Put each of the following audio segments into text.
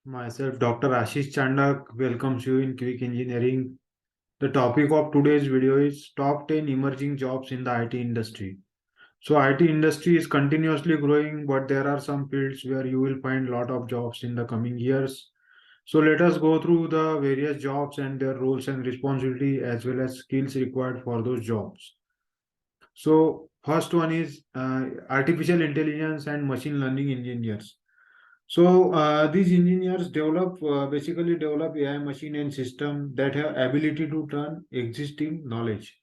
Myself, Dr. Ashish Chandak, welcomes you in Quick Engineering. The topic of today's video is top 10 emerging jobs in the IT industry. So IT industry is continuously growing, but there are some fields where you will find a lot of jobs in the coming years. So let us go through the various jobs and their roles and responsibility as well as skills required for those jobs. So first one is artificial intelligence and machine learning engineers. So these engineers basically develop AI machine and system that have ability to turn existing knowledge.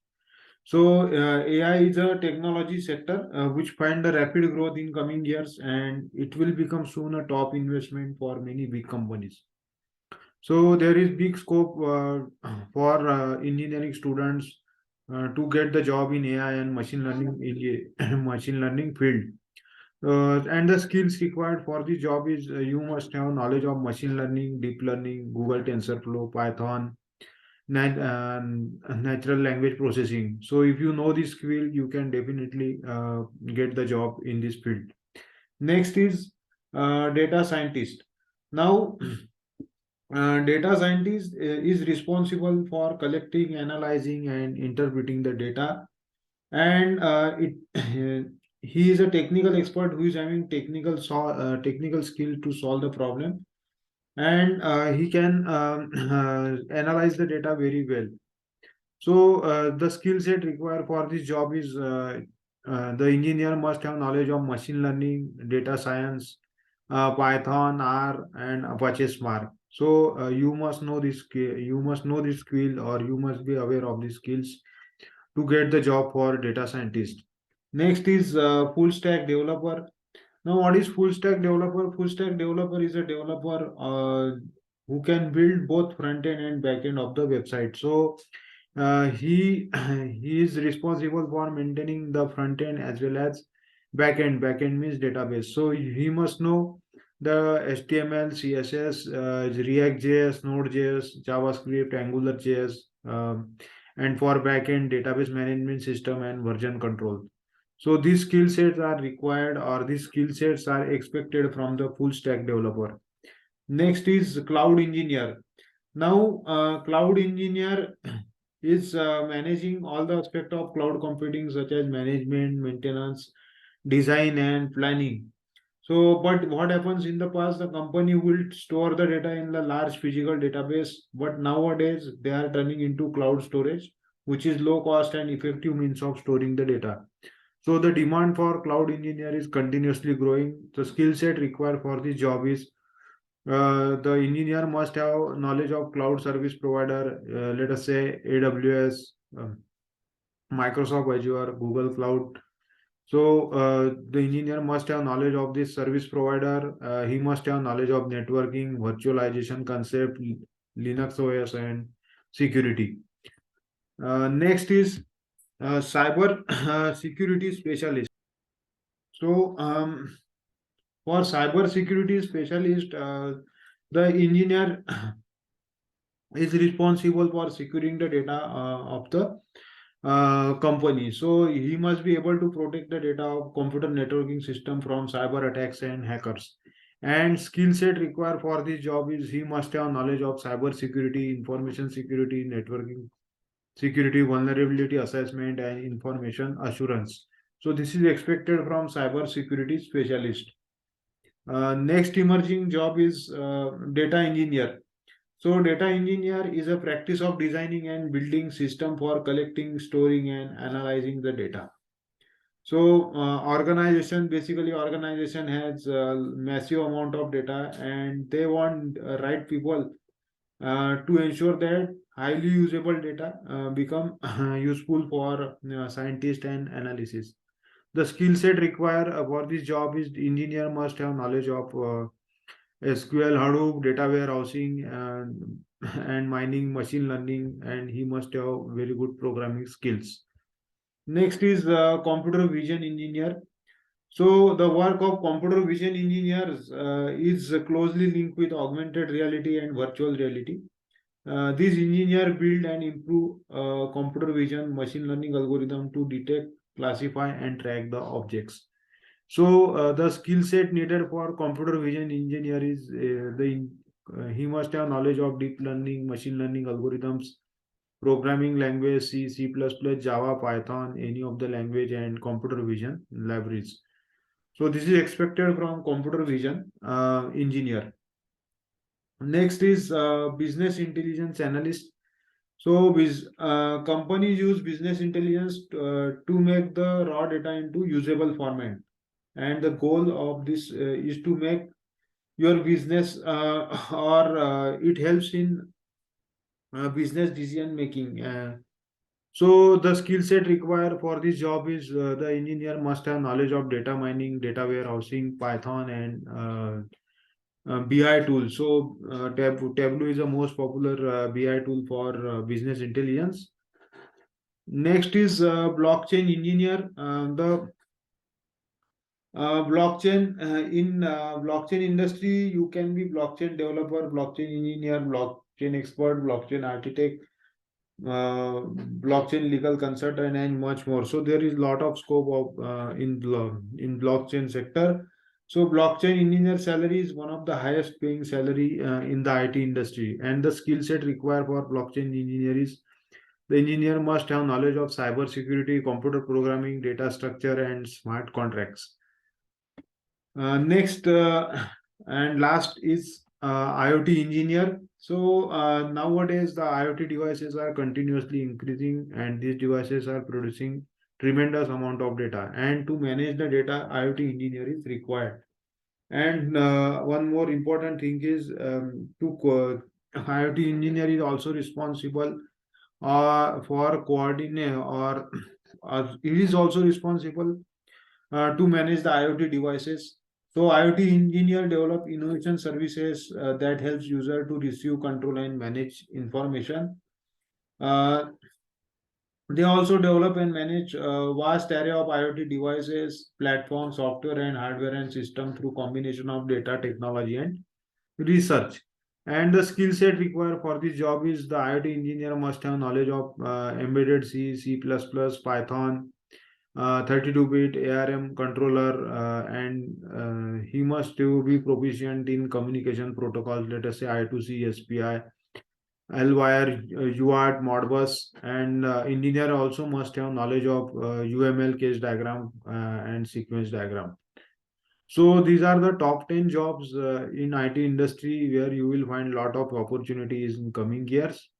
So AI is a technology sector which find a rapid growth in coming years, and it will become soon a top investment for many big companies. So there is big scope for engineering students to get the job in AI and machine learning machine learning field. And the skills required for the job is you must have knowledge of machine learning, deep learning, Google TensorFlow, Python, natural language processing. So if you know this skill, you can definitely get the job in this field. Next is data scientist. Now, data scientist is responsible for collecting, analyzing, and interpreting the data, and it he is a technical expert who is having technical skill to solve the problem, and he can analyze the data very well. So the skill set required for this job is the engineer must have knowledge of machine learning, data science, Python, R, and Apache Spark. So you must know this you must know this skill, or you must be aware of these skills to get the job for data scientist. Next is full stack developer. Now, what is full stack developer? Full stack developer is a developer who can build both front end and back end of the website. So he he is responsible for maintaining the front end as well as back end. Back end means database. So he must know the HTML, CSS, React.js, Node.js, JavaScript, AngularJS, and for backend database management system and version control. So these skill sets are required, or these skill sets are expected from the full stack developer. Next is cloud engineer. Now, cloud engineer is managing all the aspect of cloud computing, such as management, maintenance, design, and planning. So, but what happens in the past, the company will store the data in the large physical database, but nowadays they are turning into cloud storage, which is low cost and effective means of storing the data. So the demand for cloud engineer is continuously growing. The skill set required for this job is the engineer must have knowledge of cloud service provider, let us say AWS, Microsoft Azure, Google Cloud. So the engineer must have knowledge of this service provider. He must have knowledge of networking, virtualization concept, Linux OS, and security. Next is cyber security specialist. So for cyber security specialist, the engineer is responsible for securing the data of the company. So he must be able to protect the data of computer networking system from cyber attacks and hackers. And skill set required for this job is he must have knowledge of cyber security, information security, networking security, vulnerability assessment, and information assurance. So this is expected from cyber security specialist. Next emerging job is data engineer. So data engineer is a practice of designing and building system for collecting, storing, and analyzing the data. So organization has a massive amount of data, and they want right people to ensure that highly usable data become useful for scientists and analysis. The skill set required for this job is the engineer must have knowledge of SQL, Hadoop, data warehousing, and mining, machine learning, and he must have very good programming skills. Next is computer vision engineer. So the work of computer vision engineers is closely linked with augmented reality and virtual reality. These engineers build and improve computer vision machine learning algorithm to detect, classify, and track the objects. So the skill set needed for computer vision engineer is He must have knowledge of deep learning, machine learning algorithms, programming language, C, C++, Java, Python, any of the language, and computer vision libraries. So this is expected from computer vision engineer. Next is business intelligence analyst. So companies use business intelligence to make the raw data into usable format. And the goal of this is to make your business or it helps in business decision making. So the skill set required for this job is the engineer must have knowledge of data mining, data warehousing, Python, and BI tool. So Tableau is the most popular BI tool for business intelligence. Next is blockchain engineer. The blockchain in blockchain industry, you can be blockchain developer, blockchain engineer, blockchain expert, blockchain architect, blockchain legal consultant, and much more. So there is a lot of scope of in blockchain sector. So blockchain engineer salary is one of the highest paying salary in the IT industry, and the skill set required for blockchain engineer is the engineer must have knowledge of cyber security, computer programming, data structure, and smart contracts. Next and last is IoT engineer. So nowadays the IoT devices are continuously increasing, and these devices are producing tremendous amount of data. And to manage the data, IoT engineer is required. And one more important thing is IoT engineer is also responsible for coordinate or it is also responsible to manage the IoT devices. So IoT engineer develop innovation services that helps user to receive, control, and manage information. Uh, they also develop and manage a vast array of IoT devices, platforms, software, and hardware and system through combination of data, technology, and research. And the skill set required for this job is the IoT engineer must have knowledge of embedded C, C++, Python, 32-bit ARM controller, and he must to be proficient in communication protocols, let us say I2C, SPI, L-wire, UART, Modbus, and engineer also must have knowledge of UML case diagram and sequence diagram. So these are the top 10 jobs in IT industry where you will find a lot of opportunities in coming years.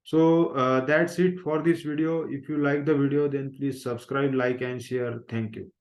So that's it for this video. If you like the video, then please subscribe, like, and share. Thank you.